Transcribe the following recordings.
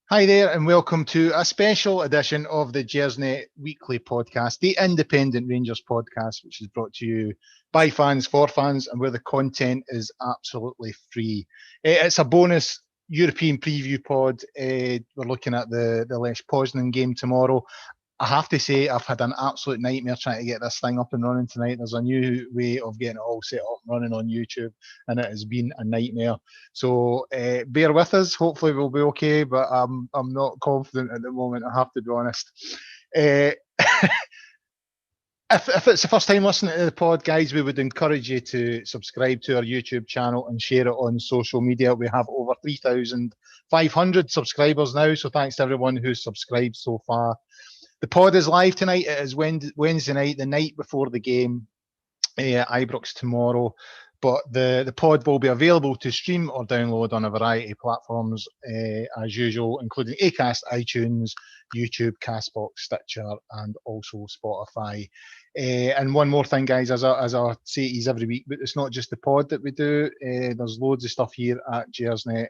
Hi there, and welcome to a special edition of the Gersnet Weekly Podcast, the independent Rangers podcast, which is brought to you by fans for fans, and where the content is absolutely free. It's a bonus European preview pod. We're looking at the Lech Poznan game tomorrow. I have to say, I've had an absolute nightmare trying to get this thing up and running tonight. There's a new way of getting it all set up and running on YouTube, and it has been a nightmare. So bear with us. Hopefully, we'll be okay, but I'm not confident at the moment. I have to be honest. If it's the first time listening to the pod, guys, we would encourage you to subscribe to our YouTube channel and share it on social media. We have over 3,500 subscribers now, so thanks to everyone who's subscribed so far. The pod is live tonight. It is Wednesday night, the night before the game, Ibrox tomorrow. But the pod will be available to stream or download on a variety of platforms as usual, including Acast, iTunes, YouTube, Castbox, Stitcher, and also Spotify. And one more thing, guys, as I say it is every week, but it's not just the pod that we do. There's loads of stuff here at Gersnet.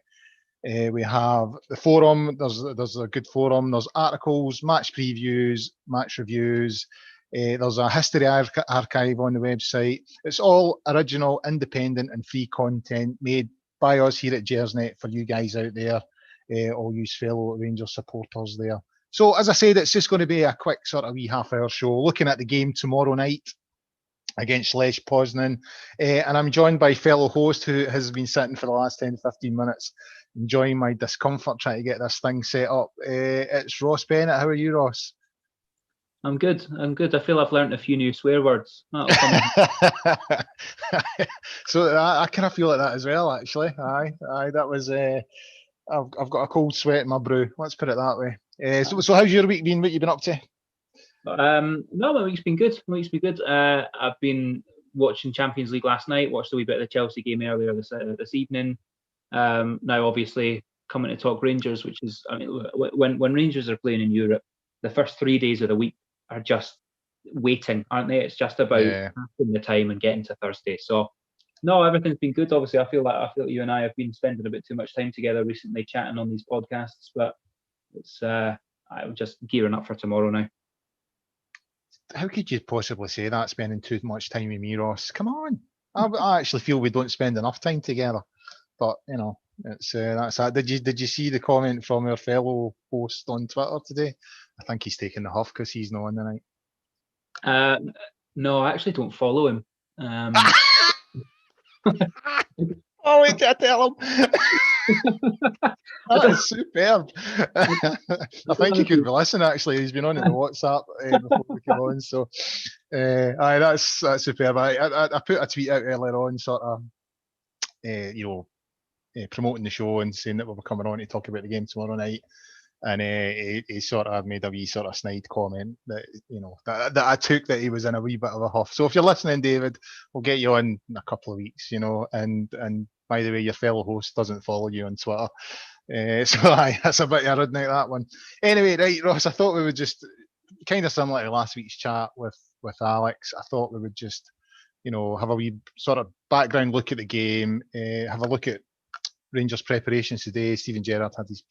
We have the forum. There's a good forum. There's articles, match previews, match reviews. There's a history archive on the website. It's all original, independent, and free content made by us here at Gersnet for you guys out there, all you fellow Rangers supporters there. So, as I said, it's just going to be a quick sort of wee half-hour show looking at the game tomorrow night against Lech Poznan. And I'm joined by fellow host who has been sitting for the last 10, 15 minutes, enjoying my discomfort trying to get this thing set up. It's Ross Bennett. How are you, Ross? I'm good. I feel I've learnt a few new swear words. So I kind of feel like that as well, actually. Aye. That was. I've got a cold sweat in my brew. Let's put it that way. So how's your week been? What you been up to? No, my week's been good. I've been watching Champions League last night. Watched a wee bit of the Chelsea game earlier this evening. Now, obviously, coming to talk Rangers, which is, I mean, when Rangers are playing in Europe, the first 3 days of the week are just waiting, aren't they? It's just about passing the time and getting to Thursday. So, no, everything's been good. Obviously, I feel like you and I have been spending a bit too much time together recently, chatting on these podcasts. But it's I'm just gearing up for tomorrow now. How could you possibly say that, spending too much time with me, Ross? Come on. I actually feel we don't spend enough time together. But, you know, it's that's that. Did you see the comment from our fellow host on Twitter today? I think he's taking the huff because he's not on the night. No, I actually don't follow him. Oh, wait, I tell him. That is superb. I think he could be listening, actually. He's been on in the WhatsApp before we came on. So, that's superb. I put a tweet out earlier on, sort of, promoting the show and saying that we were coming on to talk about the game tomorrow night. And he sort of made a wee sort of snide comment that, that I took that he was in a wee bit of a huff. So if you're listening, David, we'll get you on in a couple of weeks, and by the way, your fellow host doesn't follow you on Twitter. So that's a bit ironic, that one. Anyway, right, Ross, I thought we would just, kind of similar to last week's chat with Alex, I thought we would just, have a wee sort of background look at the game, have a look at Rangers preparations today. Steven Gerrard had his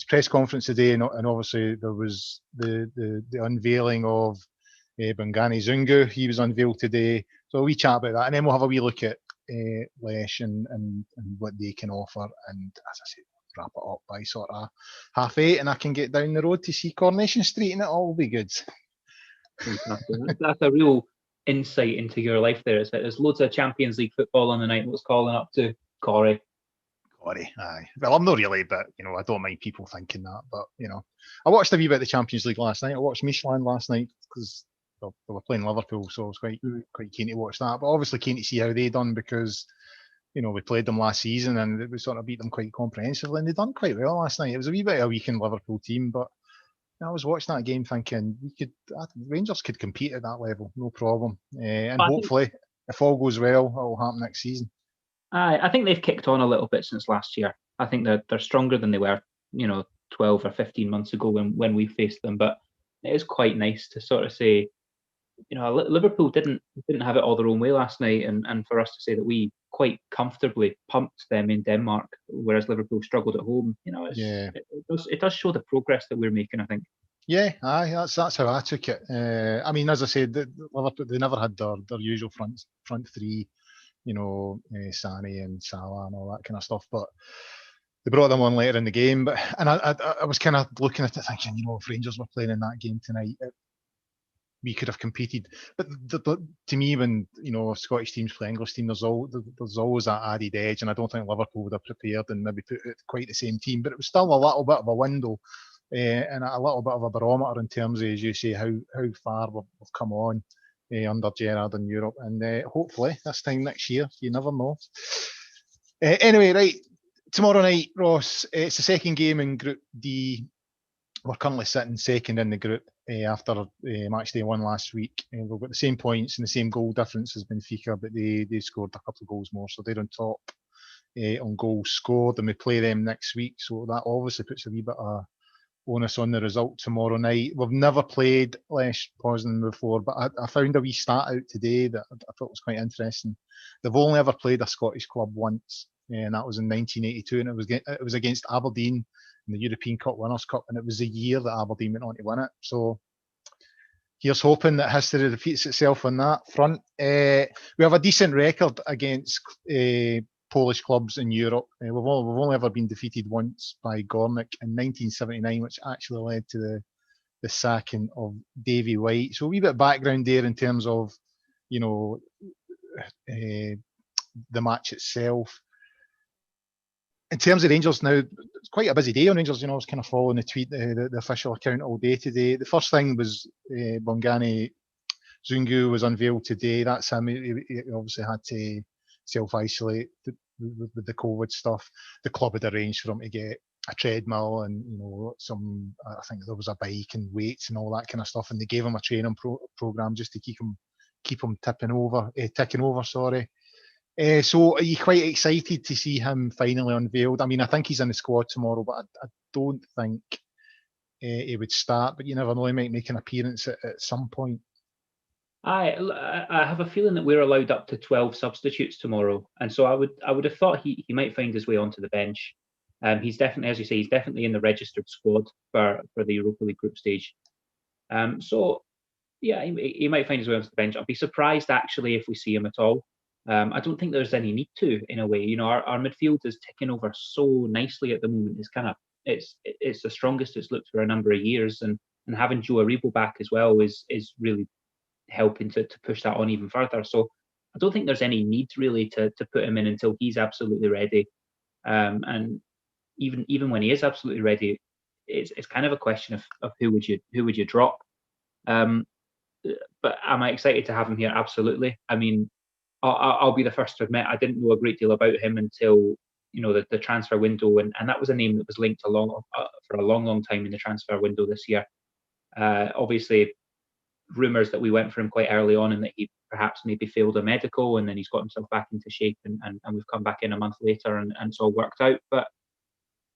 press conference today, and obviously there was the unveiling of Bongani Zungu. He was unveiled today. So we chat about that, and then we'll have a wee look at Lech and what they can offer. And as I said, wrap it up by sort of 8:30, and I can get down the road to see Coronation Street, and it all will be good. That's a real insight into your life there. Is that there's loads of Champions League football on the night. What's calling up to Corey? Aye. Well, I'm not really, but I don't mind people thinking that. But I watched a wee bit of the Champions League last night. I watched Michelin last night because they were playing Liverpool, so I was quite keen to watch that. But obviously keen to see how they done because we played them last season and we sort of beat them quite comprehensively, and they done quite well last night. It was a wee bit of a weakened Liverpool team, but I was watching that game thinking Rangers could compete at that level, no problem. And hopefully, if all goes well, it will happen next season. I think they've kicked on a little bit since last year. I think they're stronger than they were, 12 or 15 months ago when we faced them. But it is quite nice to sort of say, Liverpool didn't have it all their own way last night, and for us to say that we quite comfortably pumped them in Denmark, whereas Liverpool struggled at home. It does show the progress that we're making, I think. Yeah, aye, that's how I took it. I mean, as I said, Liverpool, they never had their usual front three, Sané and Salah and all that kind of stuff, but they brought them on later in the game. And I was kind of looking at it thinking, if Rangers were playing in that game tonight, we could have competed. But to me, when Scottish teams play English team, there's always that added edge, and I don't think Liverpool would have prepared and maybe put it quite the same team. But it was still a little bit of a window and a little bit of a barometer in terms of, as you say, how far we've come on under Gerrard in Europe, and hopefully this time next year, you never know. Anyway, right, tomorrow night, Ross, it's the second game in Group D. We're currently sitting second in the group after match day 1 last week. We've got the same points and the same goal difference as Benfica, but they scored a couple of goals more, so they're on top on goals scored, and we play them next week, so that obviously puts a wee bit of onus on the result tomorrow night. We've never played Lech Poznan before, but I found a wee stat out today that I thought was quite interesting. They've only ever played a Scottish club once, and that was in 1982, and it was against Aberdeen in the European Cup Winners' Cup, and it was the year that Aberdeen went on to win it. So here's hoping that history repeats itself on that front. We have a decent record against Polish clubs in Europe. We've only ever been defeated once by Gornik in 1979, which actually led to the sacking of Davy White. So a wee bit of background there in terms of, the match itself. In terms of Rangers now, it's quite a busy day on Rangers. I was kind of following the tweet, the official account all day today. The first thing was Bongani Zungu was unveiled today. That's him. He obviously had to self-isolate with the COVID stuff. The club had arranged for him to get a treadmill and I think there was a bike and weights and all that kind of stuff, and they gave him a training program just to keep him ticking over. So are you quite excited to see him finally unveiled? I mean, I think he's in the squad tomorrow, but I don't think he would start. But you never know, he might make an appearance at some point. I have a feeling that we're allowed up to 12 substitutes tomorrow, and so I would have thought he might find his way onto the bench. He's definitely, as you say, he's definitely in the registered squad for the Europa League group stage. So yeah, he might find his way onto the bench. I'd be surprised actually if we see him at all. I don't think there's any need to, in a way. Our midfield is ticking over so nicely at the moment. It's the strongest it's looked for a number of years, and having Joe Aribo back as well is really helping to push that on even further. So I don't think there's any need really to put him in until he's absolutely ready. And even when he is absolutely ready, it's kind of a question of who would you drop. But am I excited to have him here? Absolutely. I mean, I'll be the first to admit I didn't know a great deal about him until the transfer window, and that was a name that was linked along for a long time in the transfer window this year. Obviously, rumours that we went for him quite early on, and that he perhaps maybe failed a medical, and then he's got himself back into shape, and we've come back in a month later, and it's all worked out. But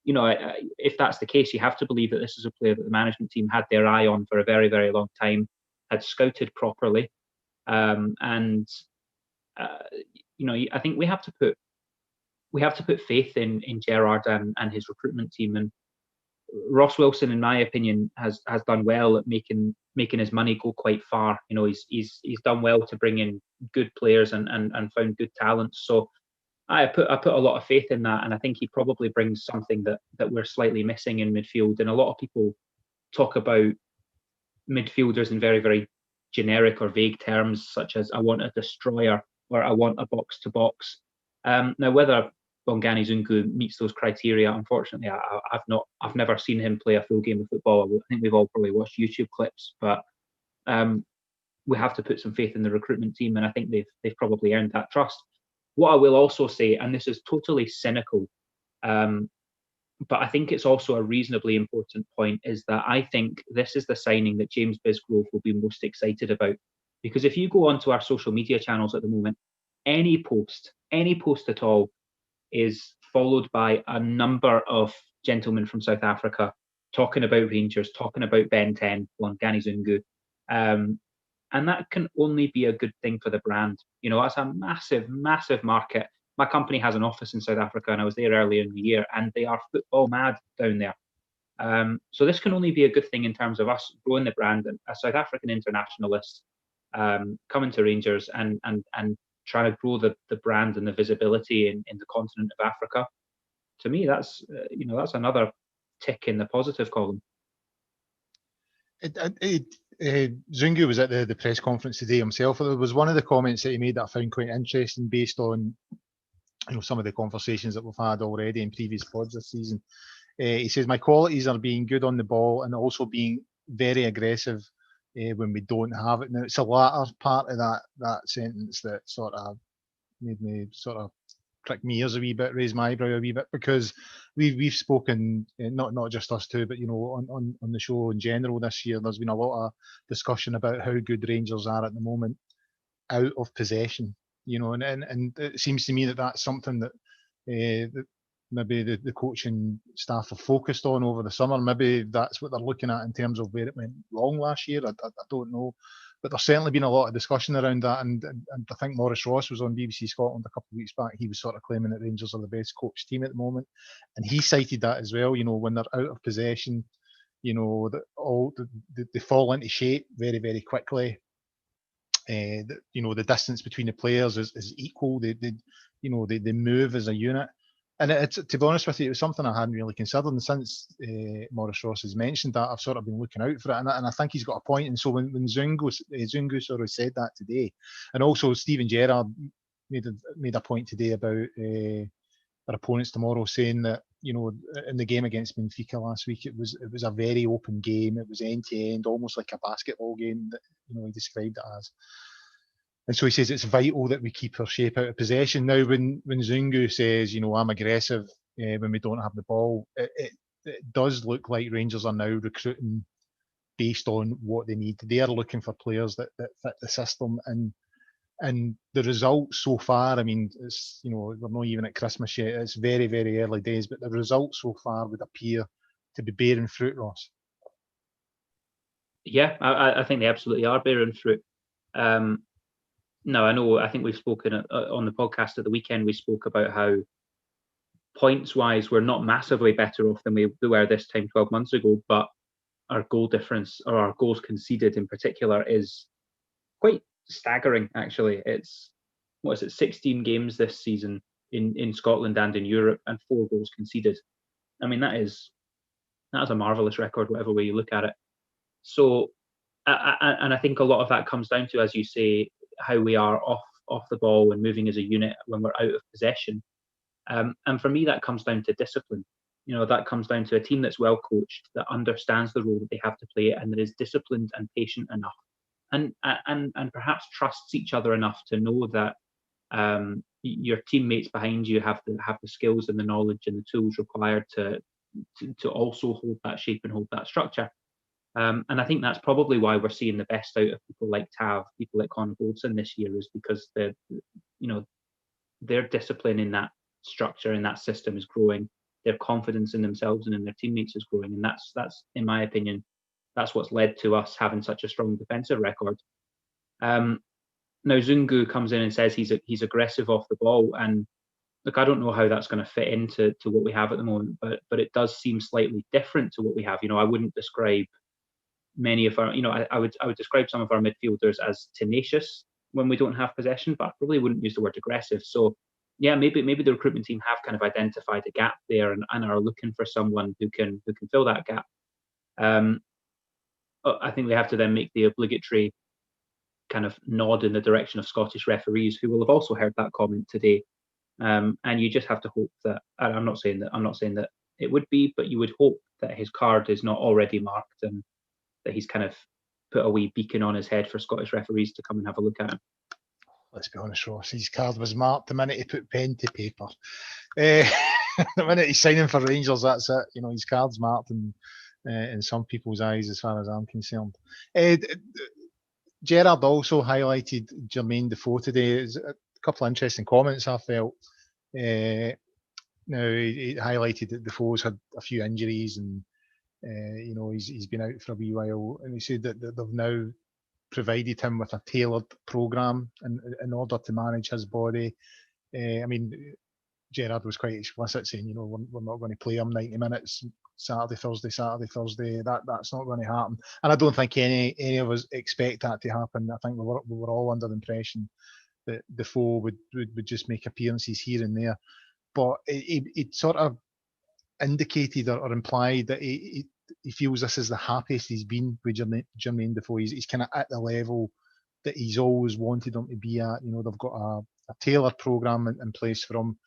if that's the case, you have to believe that this is a player that the management team had their eye on for a very, very long time, had scouted properly, and I think we have to put faith in Gerrard and his recruitment team. And Ross Wilson, in my opinion, has done well at making his money go quite far. He's done well to bring in good players and found good talents. So I put a lot of faith in that, and I think he probably brings something that we're slightly missing in midfield. And a lot of people talk about midfielders in very, very generic or vague terms, such as I want a destroyer or I want a box to box. Now, whether Bongani Zungu meets those criteria, unfortunately, I've never seen him play a full game of football. I think we've all probably watched YouTube clips, but we have to put some faith in the recruitment team, and I think they've probably earned that trust. What I will also say, and this is totally cynical, but I think it's also a reasonably important point, is that I think this is the signing that James Bisgrove will be most excited about. Because if you go onto our social media channels at the moment, any post at all is followed by a number of gentlemen from South Africa talking about Rangers, talking about Ben 10, Bongani Zungu. And that can only be a good thing for the brand. That's a massive, massive market. my company has an office in South Africa, and I was there earlier in the year, and they are football mad down there. So this can only be a good thing in terms of us growing the brand and a South African internationalist coming to Rangers and trying to grow the brand and the visibility in the continent of Africa. To me, that's that's another tick in the positive column. Zungu was at the press conference today himself. There was one of the comments that he made that I found quite interesting, based on some of the conversations that we've had already in previous pods this season. He says, my qualities are being good on the ball and also being very aggressive when we don't have it. Now, it's the latter part of that sentence that sort of made me sort of prick my ears a wee bit, raise my eyebrow a wee bit, because we've spoken, not just us two, but on the show in general this year, there's been a lot of discussion about how good Rangers are at the moment out of possession, and it seems to me that that's something that maybe the coaching staff have focused on over the summer. Maybe that's what they're looking at in terms of where it went wrong last year. I don't know. But there's certainly been a lot of discussion around that. And I think Maurice Ross was on BBC Scotland a couple of weeks back. He was sort of claiming that Rangers are the best coached team at the moment. And he cited that as well, when they're out of possession, they fall into shape very, very quickly. The distance between the players is equal. They move as a unit. And to be honest with you, it was something I hadn't really considered. And since Maurice Ross has mentioned that, I've sort of been looking out for it. And I think he's got a point. And so when Zungu sort of said that today, and also Steven Gerrard made a point today about our opponents tomorrow, saying that in the game against Benfica last week, it was a very open game. It was end to end, almost like a basketball game that he described it as. And so he says it's vital that we keep our shape out of possession. Now, when Zungu says, I'm aggressive when we don't have the ball, it does look like Rangers are now recruiting based on what they need. They are looking for players that fit the system. And the results so far, I mean, it's, we're not even at Christmas yet. It's very, very early days, but the results so far would appear to be bearing fruit, Ross. Yeah, I think they absolutely are bearing fruit. No, I think we've spoken on the podcast at the weekend. We spoke about how points-wise, we're not massively better off than we were this time 12 months ago, but our goal difference, or our goals conceded in particular, is quite staggering, actually. It's 16 games this season in Scotland and in Europe, and 4 goals conceded. I mean, that is a marvellous record, whatever way you look at it. So, and I think a lot of that comes down to, as you say, how we are off the ball and moving as a unit when we're out of possession. And for me, that comes down to discipline. That comes down to a team that's well coached, that understands the role that they have to play, and that is disciplined and patient enough, and perhaps trusts each other enough to know that your teammates behind you have the skills and the knowledge and the tools required to also hold that shape and hold that structure. And I think that's probably why we're seeing the best out of people like Tav, people like Connor Goldson this year, is because their discipline in that structure, in that system, is growing. Their confidence in themselves and in their teammates is growing, and that's in my opinion, that's what's led to us having such a strong defensive record. Now Zungu comes in and says he's aggressive off the ball, and look, I don't know how that's going to fit into what we have at the moment, but it does seem slightly different to what we have. I wouldn't describe many of our, I would describe some of our midfielders as tenacious when we don't have possession, but I probably wouldn't use the word aggressive. So yeah, maybe the recruitment team have kind of identified a gap there and are looking for someone who can fill that gap. I think we have to then make the obligatory kind of nod in the direction of Scottish referees, who will have also heard that comment today. And you just have to hope that, and I'm not saying that it would be, but you would hope that his card is not already marked and that he's kind of put a wee beacon on his head for Scottish referees to come and have a look at him. Let's be honest, Ross, his card was marked the minute he put pen to paper. The minute he's signing for Rangers, that's it. His card's marked in some people's eyes, as far as I'm concerned. Gerrard also highlighted Jermain Defoe today. There's a couple of interesting comments I felt. Now, he highlighted that Defoe's had a few injuries and he's been out for a wee while, and he said that they've now provided him with a tailored programme in order to manage his body I mean, Gerrard was quite explicit saying, we're not going to play him 90 minutes Saturday, Thursday. That's not going to happen. And I don't think any of us expect that to happen. I think we were all under the impression that Defoe would just make appearances here and there. But he sort of indicated or implied that he feels this is the happiest he's been with Jermain Defoe. He's kind of at the level that he's always wanted him to be at. They've got a tailored programme in place for him,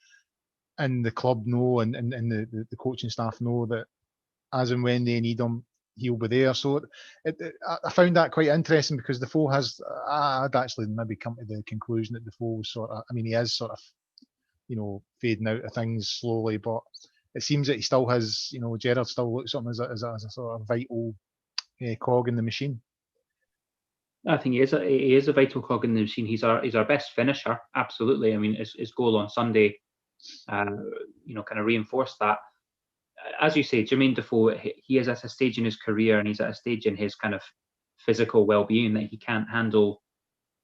and the club know, and the coaching staff know that as and when they need him, he'll be there. So I found that quite interesting, because Defoe I'd actually maybe come to the conclusion that Defoe was he is sort of, fading out of things slowly, but it seems that he still has, Gerrard still looks at him as a sort of vital cog in the machine. I think he is a vital cog in the machine. He's our best finisher, absolutely. I mean, his goal on Sunday, kind of reinforced that. As you say, Jermain Defoe, he is at a stage in his career, and he's at a stage in his kind of physical well-being that he can't handle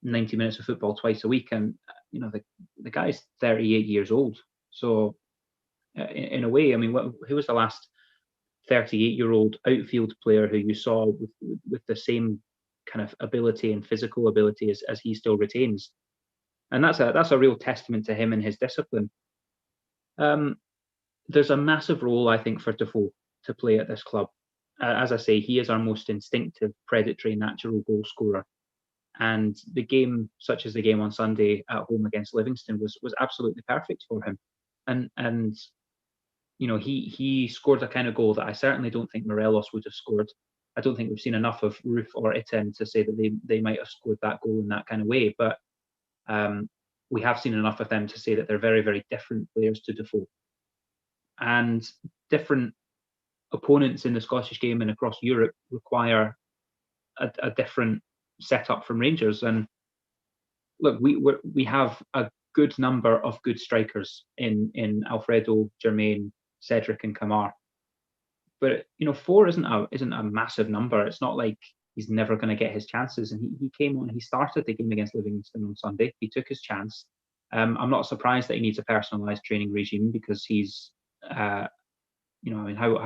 90 minutes of football twice a week. And the guy's 38 years old. So in a way, I mean, who was the last 38-year-old outfield player who you saw with the same kind of ability and physical ability as he still retains? And that's a real testament to him and his discipline. There's a massive role, I think, for Defoe to play at this club. As I say, he is our most instinctive, predatory, natural goal scorer. And the game, such as the game on Sunday at home against Livingston, was absolutely perfect for him. And he scored a kind of goal that I certainly don't think Morelos would have scored. I don't think we've seen enough of Roof or Itten to say that they might have scored that goal in that kind of way. But we have seen enough of them to say that they're very, very different players to Defoe. And different opponents in the Scottish game and across Europe require a different setup from Rangers. And look, we have a good number of good strikers in Alfredo, Jermain, Cedric, and Kamar. But 4 isn't a massive number. It's not like he's never going to get his chances. And he came on. He started the game against Livingston on Sunday. He took his chance. I'm not surprised that he needs a personalised training regime, because he's how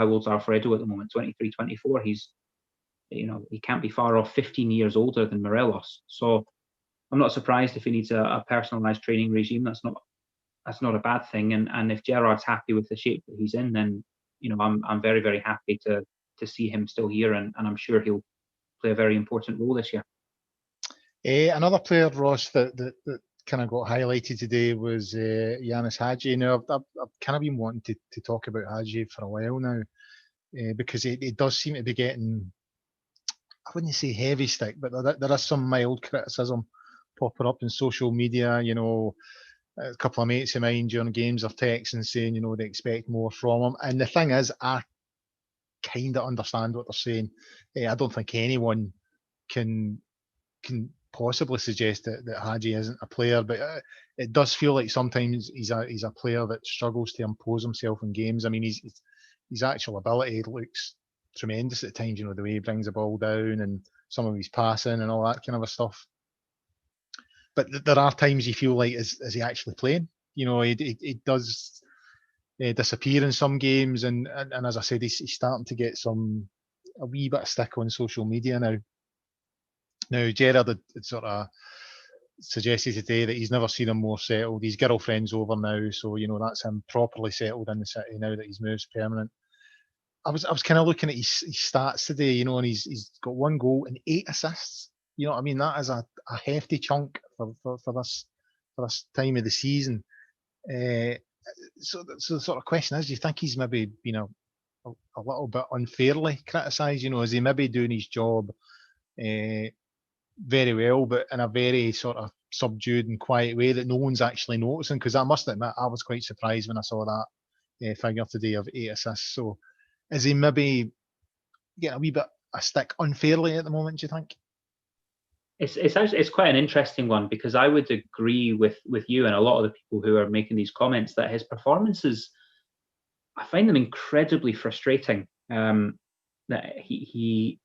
old's Alfredo at the moment? 23, 24. He's he can't be far off 15 years older than Morelos. So I'm not surprised if he needs a personalised training regime. That's not a bad thing. And if Gerrard's happy with the shape that he's in, then I'm very, very happy to see him still here, and I'm sure he'll play a very important role this year. Another player, Ross, that kind of got highlighted today was Ianis Hagi. I've kind of been wanting to talk about Hagi for a while now, because it does seem to be getting, I wouldn't say heavy stick, but there is some mild criticism popping up in social media. A couple of mates of mine during games are texting saying, they expect more from him. And the thing is, I kind of understand what they're saying. I don't think anyone can possibly suggest that Hagi isn't a player, but it does feel like sometimes he's a player that struggles to impose himself in games. I mean, his actual ability looks tremendous at times, the way he brings the ball down and some of his passing and all that kind of stuff. But there are times you feel like, is he actually playing? He does disappear in some games, and as I said, he's starting to get a wee bit of stick on social media now. Now, Gerrard had sort of suggested today that he's never seen him more settled. His girlfriend's over now, so that's him properly settled in the city now that his move's permanent. I was kind of looking at his stats today, and he's got 1 goal and 8 assists. I mean, that is a hefty chunk for this time of the season. So the sort of question is, do you think he's maybe been a little bit unfairly criticised? Is he maybe doing his job very well, but in a very sort of subdued and quiet way that no one's actually noticing? Because I must admit, I was quite surprised when I saw that figure today of 8 assists. So is he maybe getting a wee bit a stick unfairly at the moment, do you think? It's quite an interesting one, because I would agree with you and a lot of the people who are making these comments that his performances, I find them incredibly frustrating. That he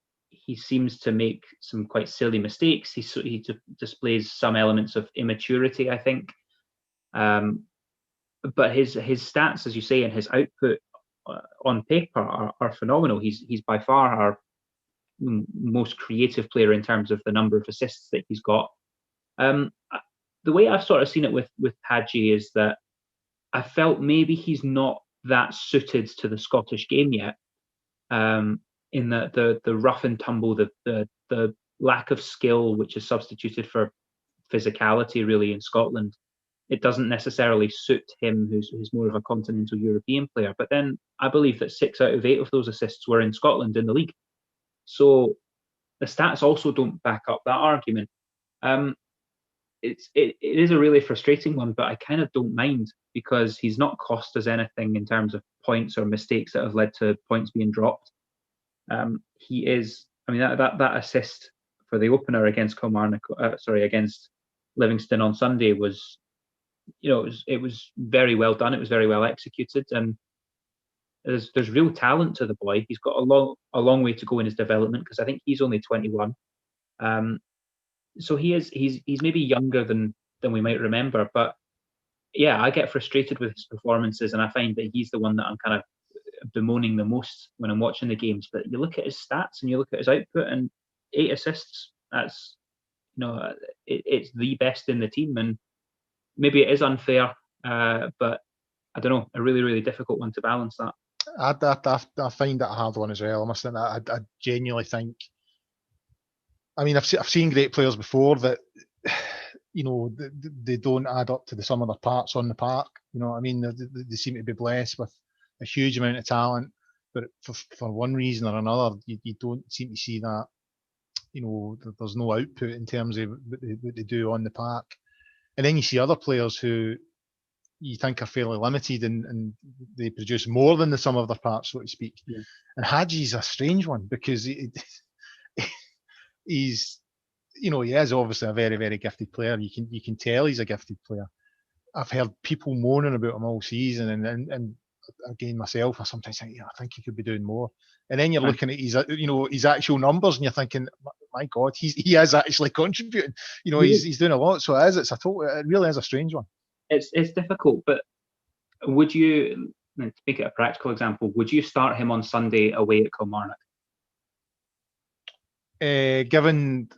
seems to make some quite silly mistakes. He displays some elements of immaturity, I think. but his stats, as you say, and his output on paper are phenomenal. He's by far our most creative player in terms of the number of assists that he's got. The way I've sort of seen it with Hagi is that I felt maybe he's not that suited to the Scottish game yet. In the rough and tumble, the lack of skill, which is substituted for physicality, really, in Scotland, it doesn't necessarily suit him, who's more of a continental European player. But then I believe that 6 out of 8 of those assists were in Scotland in the league. So the stats also don't back up that argument. It is a really frustrating one, but I kind of don't mind, because he's not cost us anything in terms of points or mistakes that have led to points being dropped. He is, I mean, that assist for the opener against against Livingston on Sunday was, it was very well done. It was very well executed, and there's real talent to the boy. He's got a long way to go in his development, because I think he's only 21. So he's maybe younger than we might remember, but yeah, I get frustrated with his performances, and I find that he's the one that I'm kind of bemoaning the most when I'm watching the games. But you look at his stats and you look at his output, and 8 assists, that's, it's the best in the team. And maybe it is unfair, but I don't know, a really, really difficult one to balance that. I find that a hard one as well. I must admit, I genuinely think, I mean, I've seen great players before that, they don't add up to the sum of their parts on the park. You know what I mean? They seem to be blessed with a huge amount of talent, but for one reason or another, you don't seem to see that. There's no output in terms of what they do on the park. And then you see other players who you think are fairly limited, and they produce more than the sum of their parts, so to speak. Yeah. And Hagi's a strange one, because he's, he is obviously a very, very gifted player. You can tell he's a gifted player. I've heard people moaning about him all season, and again myself, I sometimes think, I think he could be doing more. And then you're looking at his actual numbers, and you're thinking, my God, he is actually contributing. He's doing a lot. So it really is a strange one. It's difficult, but would you, to make it a practical example, would you start him on Sunday away at Kilmarnock? Given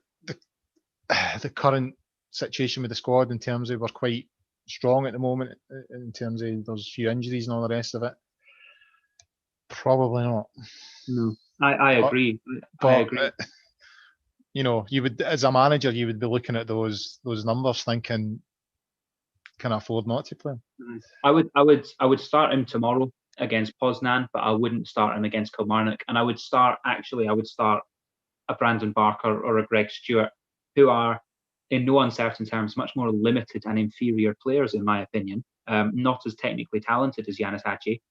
the current situation with the squad, in terms of we're quite strong at the moment, in terms of there's a few injuries and all the rest of it, probably not. No, I agree. I agree. You would, as a manager, you would be looking at those numbers, thinking, can I afford not to play him? I would start him tomorrow against Poznan, but I wouldn't start him against Kilmarnock. And I would start a Brandon Barker or a Greg Stewart, who are, in no uncertain terms, much more limited and inferior players, in my opinion. Not as technically talented as Ianis Hagi,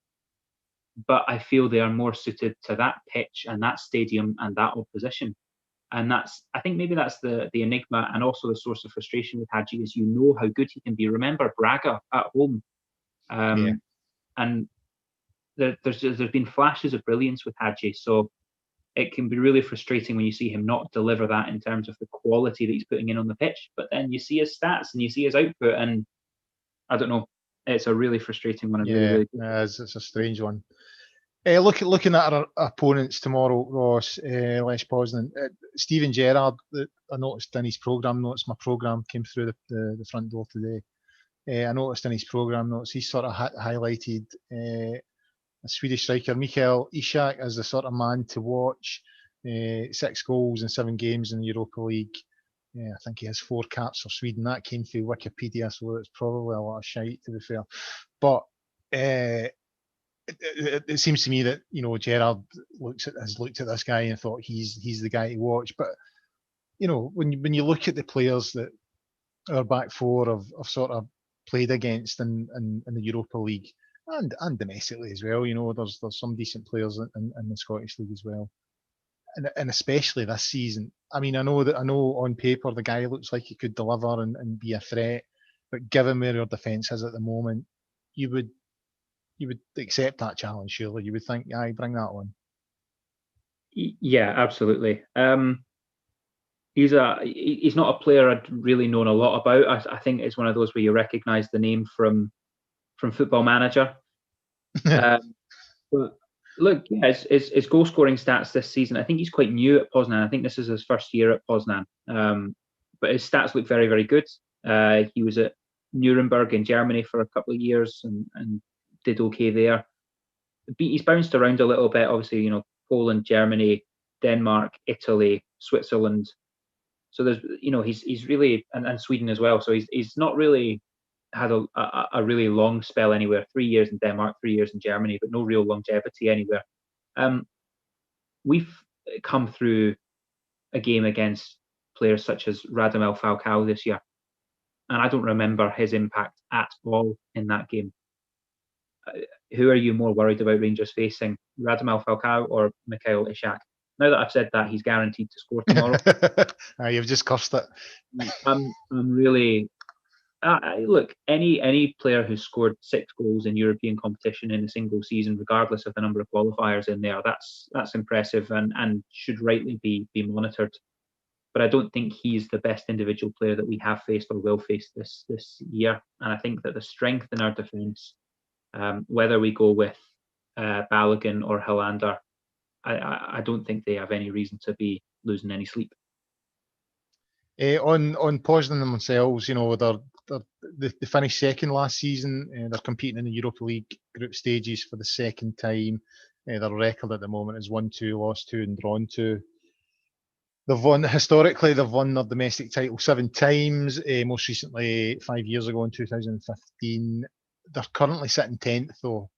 but I feel they are more suited to that pitch and that stadium and that opposition. And I think maybe that's the enigma, and also the source of frustration with Hagi, is how good he can be. Remember Braga at home, and there's been flashes of brilliance with Hagi. So it can be really frustrating when you see him not deliver that in terms of the quality that he's putting in on the pitch. But then you see his stats and you see his output, and I don't know. It's a really frustrating one. It's a strange one. Looking at our opponents tomorrow, Ross, Lech Poznan, Steven Gerrard, I noticed in his programme notes, my programme came through the front door today. I noticed in his programme notes, he sort of highlighted a Swedish striker, Mikael Ishak, as the sort of man to watch. 6 goals in 7 games in the Europa League. I think he has 4 caps for Sweden. That came through Wikipedia, so it's probably a lot of shite, to be fair. But it seems to me that Gerrard has looked at this guy and thought he's the guy to watch. But when you look at the players that our back four have sort of played against in the Europa League and domestically as well, there's some decent players in the Scottish League as well, and especially this season. I mean, I know on paper the guy looks like he could deliver and be a threat, but given where your defence is at the moment, you would accept that challenge, surely. You would think, bring that on. Yeah, absolutely. He's not a player I'd really known a lot about. I think it's one of those where you recognise the name from from Football Manager. But look, yeah, his goal scoring stats this season, I think he's quite new at Poznan. I think this is his first year at Poznan. But his stats look very, very good. He was at Nuremberg in Germany for a couple of years and did okay there. He's bounced around a little bit, obviously, Poland, Germany, Denmark, Italy, Switzerland. So there's, he's really, and Sweden as well. So he's not really had a really long spell anywhere. 3 years in Denmark, 3 years in Germany, but no real longevity anywhere. We've come through a game against players such as Radamel Falcao this year, and I don't remember his impact at all in that game. Who are you more worried about Rangers facing, Radamel Falcao or Mikhail Ishak? Now that I've said that, he's guaranteed to score tomorrow. You've just cursed it. I'm really... look, any player who's scored 6 goals in European competition in a single season, regardless of the number of qualifiers in there, that's impressive and should rightly be monitored. But I don't think he's the best individual player that we have faced or will face this year. And I think that the strength in our defence, whether we go with Balogun or Helander, I don't think they have any reason to be losing any sleep. On Poznan themselves, they finished second last season. They're competing in the Europa League group stages for the second time. Their record at the moment is 1-2, lost 2 and drawn 2. Historically, they've won their domestic title 7 times, most recently 5 years ago in 2015. They're currently sitting 10th, though,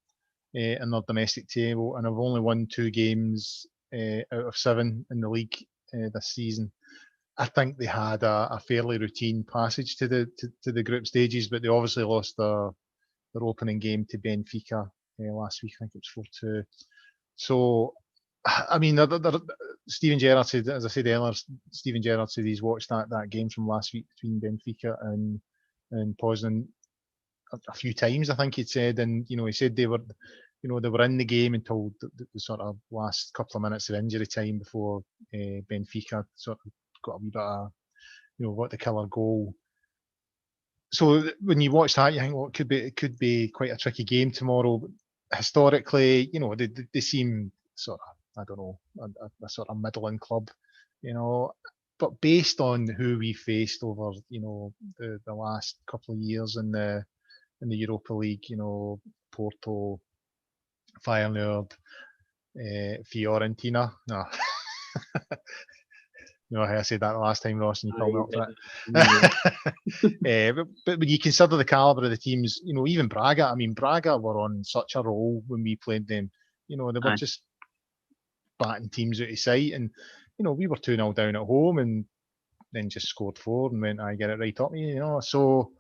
in their domestic table, and have only won 2 games out of 7 in the league this season. I think they had a fairly routine passage to the group stages, but they obviously lost their opening game to Benfica last week. I think it was 4-2. So, I mean, Steven Gerrard said, as I said earlier, Steven Gerrard said he's watched that game from last week between Benfica and Poznan a few times, I think he'd said, and he said they were in the game until the sort of last couple of minutes of injury time before Benfica sort of got a wee bit of, what the killer goal. So when you watch that, you think, well, it could be quite a tricky game tomorrow. But historically, they seem sort of, I don't know, a sort of middling club, But based on who we faced over, the last couple of years in the Europa League, Porto, Feyenoord, Fiorentina. No. No, I said that the last time, Ross, and you called me up for it. But when you consider the calibre of the teams, even Braga. I mean, Braga were on such a roll when we played them. They were just batting teams out of sight, and we were 2-0 down at home, and then just scored 4 and went, I get it right up me. So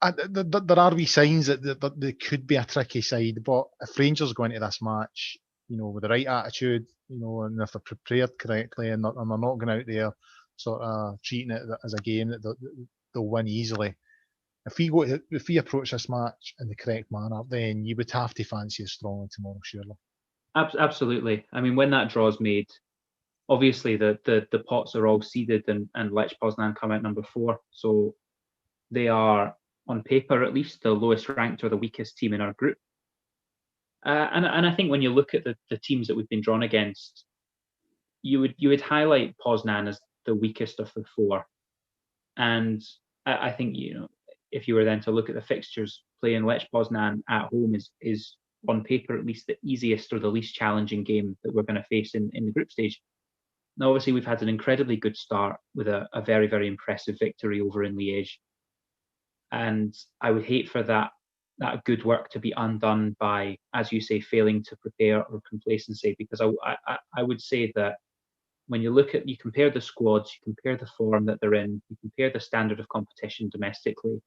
there are wee signs that they could be a tricky side, but if Rangers go into this match, with the right attitude, and if they're prepared correctly, and they're not going out there sort of treating it as a game that they'll win easily. If we approach this match in the correct manner, then you would have to fancy us strongly tomorrow, surely. Absolutely. I mean, when that draw's made, obviously the pots are all seeded, and Lech Poznan come out number 4, so they are, on paper at least, the lowest ranked or the weakest team in our group. And I think when you look at the teams that we've been drawn against, you would highlight Poznan as the weakest of the 4. And I think, if you were then to look at the fixtures, playing Lech Poznan at home is on paper at least the easiest or the least challenging game that we're going to face in the group stage. Now, obviously, we've had an incredibly good start with a very, very impressive victory over in Liège. And I would hate for that good work to be undone by, as you say, failing to prepare or complacency, because I would say that when you compare the squads, you compare the form that they're in, you compare the standard of competition domestically,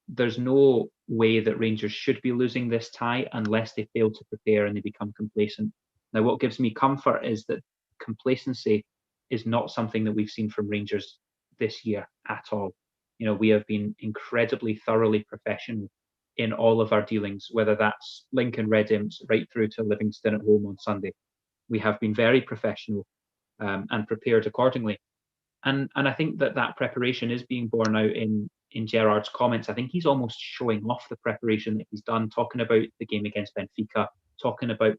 there's no way that Rangers should be losing this tie unless they fail to prepare and they become complacent. Now, what gives me comfort is that complacency is not something that we've seen from Rangers this year at all. We have been incredibly thoroughly professional in all of our dealings, whether that's Lincoln Red Imps right through to Livingston at home on Sunday. We have been very professional and prepared accordingly. And I think that preparation is being borne out in in Gerrard's comments, I think he's almost showing off the preparation that he's done, talking about the game against Benfica, talking about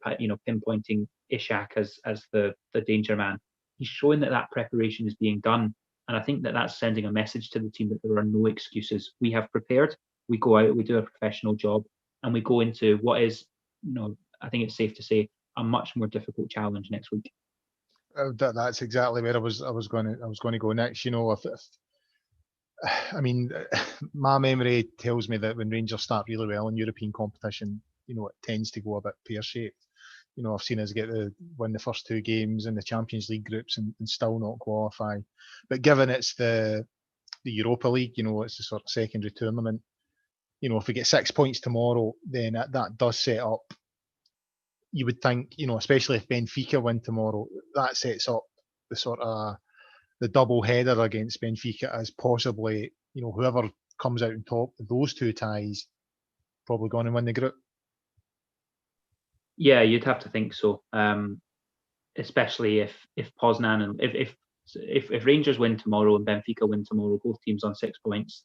pinpointing Ishak as the danger man. He's showing that preparation is being done, and I think that's sending a message to the team that there are no excuses. We have prepared. We go out, we do a professional job, and we go into what is, I think it's safe to say, a much more difficult challenge next week. That's exactly where I was going to go next. I mean, my memory tells me that when Rangers start really well in European competition, it tends to go a bit pear-shaped. I've seen us win the first 2 games in the Champions League groups and still not qualify. But given it's the Europa League, it's the sort of secondary tournament. If we get 6 points tomorrow, then that does set up. You would think, especially if Benfica win tomorrow, that sets up the sort of the double header against Benfica as possibly, whoever comes out on top of those 2 ties probably going to win the group. Yeah, you'd have to think so. Especially if Poznan and if Rangers win tomorrow and Benfica win tomorrow, both teams on 6 points,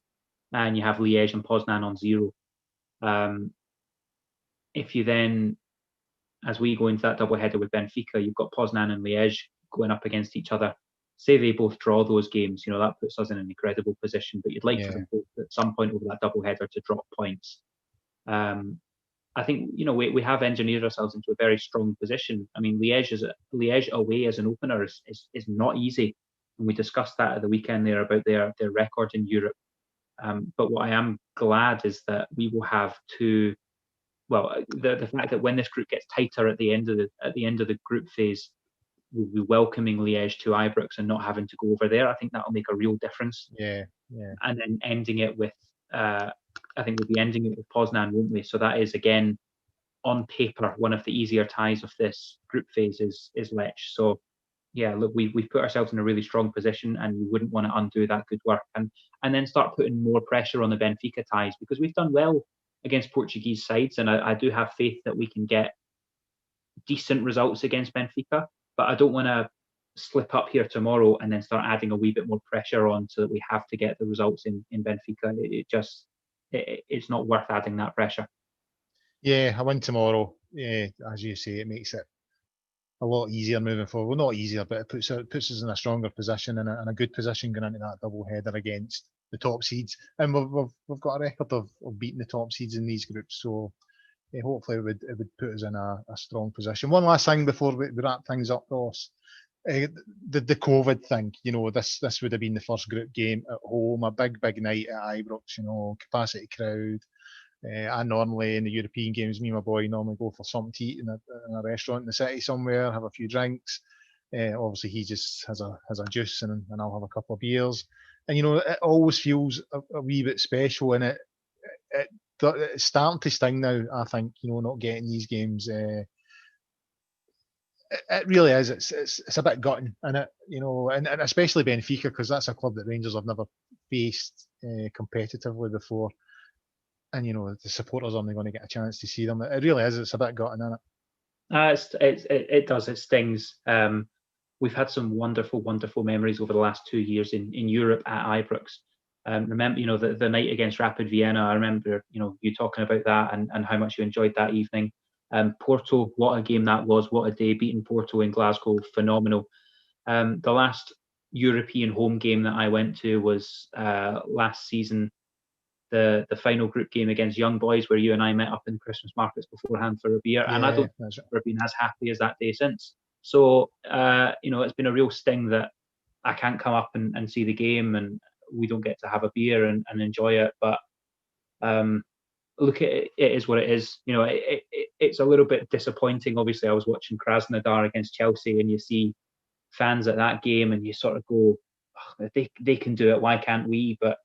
and you have Liège and Poznan on 0. If you then, as we go into that double header with Benfica, you've got Poznan and Liège going up against each other. Say they both draw those games, that puts us in an incredible position. But you'd like for them both at some point over that double header to drop points. I think we have engineered ourselves into a very strong position. I mean, Liège away as an opener is not easy, and we discussed that at the weekend there about their record in Europe. But what I am glad is that we will have 2. Well, the fact that when this group gets tighter at the end of the group phase, we'll be welcoming Liège to Ibrox and not having to go over there. I think that will make a real difference. Yeah. And then ending it with, I think we'll be ending it with Poznan, won't we? So that is, again, on paper, one of the easier ties of this group phase is Lech. So yeah, look, we've put ourselves in a really strong position, and you wouldn't want to undo that good work and then start putting more pressure on the Benfica ties, because we've done well against Portuguese sides, and I do have faith that we can get decent results against Benfica, but I don't want to slip up here tomorrow and then start adding a wee bit more pressure on so that we have to get the results in Benfica. It's not worth adding that pressure. Yeah, I win tomorrow. Yeah, as you say, it makes it a lot easier moving forward. Well, not easier, but it puts us in a stronger position and a good position going into that double header against the top seeds. And we've got a record of beating the top seeds in these groups. So yeah, hopefully it would put us in a strong position. One last thing before we wrap things up, Ross. The COVID thing, this would have been the first group game at home, a big night at Ibrox, capacity crowd. I normally, in the European games, me and my boy normally go for something to eat in a restaurant in the city somewhere, have a few drinks. Obviously, he just has a juice and I'll have a couple of beers. And, it always feels a wee bit special, and it's starting to sting now, I think, not getting these games. It really is. It's a bit gutting, and and especially Benfica, because that's a club that Rangers have never faced competitively before. And the supporters aren't going to get a chance to see them. It really is. It's a bit gutting, isn't it? It does. It stings. We've had some wonderful memories over the last 2 years in Europe at Ibrox. Remember, the night against Rapid Vienna. I remember, you talking about that and how much you enjoyed that evening. Porto, what a game that was! What a day, beating Porto in Glasgow, phenomenal. The last European home game that I went to was last season. The final group game against Young Boys, where you and I met up in the Christmas markets beforehand for a beer, and I don't think I've ever been as happy as that day since. So, it's been a real sting that I can't come up and see the game, and we don't get to have a beer and enjoy it. But look, it is what it is. It's a little bit disappointing. Obviously, I was watching Krasnodar against Chelsea, and you see fans at that game, and you sort of go, oh, they can do it. Why can't we? But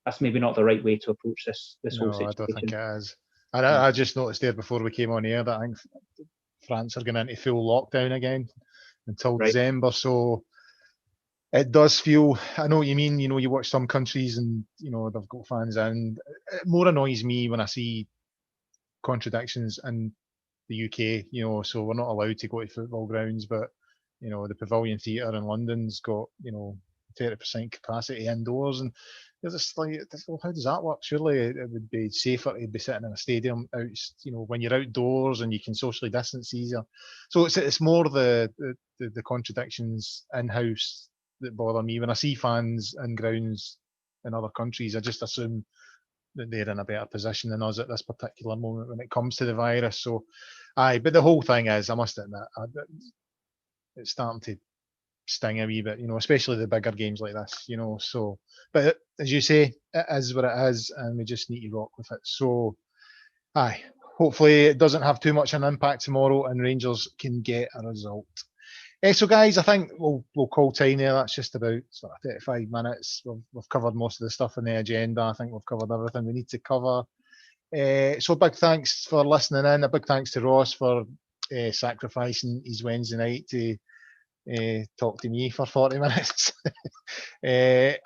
that's maybe not the right way to approach this whole situation. I don't think it is. And I just noticed there before we came on air that I think France are going into full lockdown again until December. So it does feel, I know what you mean, you watch some countries and, they've got fans in. It more annoys me when I see contradictions in the UK, so we're not allowed to go to football grounds, but, the Pavilion Theatre in London's got, 30% capacity indoors, and You're just like, well, how does that work? Surely it would be safer to be sitting in a stadium out, when you're outdoors and you can socially distance easier. So it's more the contradictions in house that bother me. When I see fans in grounds in other countries, I just assume that they're in a better position than us at this particular moment when it comes to the virus. So, aye, but the whole thing is, I must admit, it's starting to sting a wee bit, especially the bigger games like this, So, but as you say, it is what it is, and we just need to rock with it. So, aye, hopefully it doesn't have too much an impact tomorrow, and Rangers can get a result. So, guys, I think we'll call time there. That's just about 35 minutes. We've covered most of the stuff in the agenda. I think we've covered everything we need to cover. So, big thanks for listening in. A big thanks to Ross for sacrificing his Wednesday night to talk to me for 40 minutes. The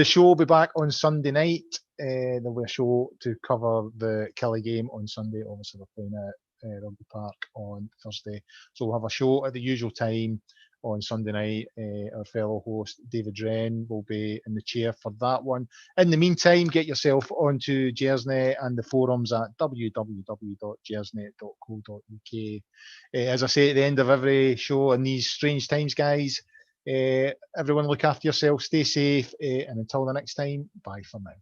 show will be back on Sunday night. There'll be a show to cover the Kelly game on Sunday. Obviously, we're playing at Rugby Park on Thursday. So we'll have a show at the usual time on Sunday night. Our fellow host, David Wren, will be in the chair for that one. In the meantime, get yourself onto Gersnet and the forums at www.gersnet.co.uk. As I say at the end of every show in these strange times, guys, everyone look after yourself, stay safe, and until the next time, bye for now.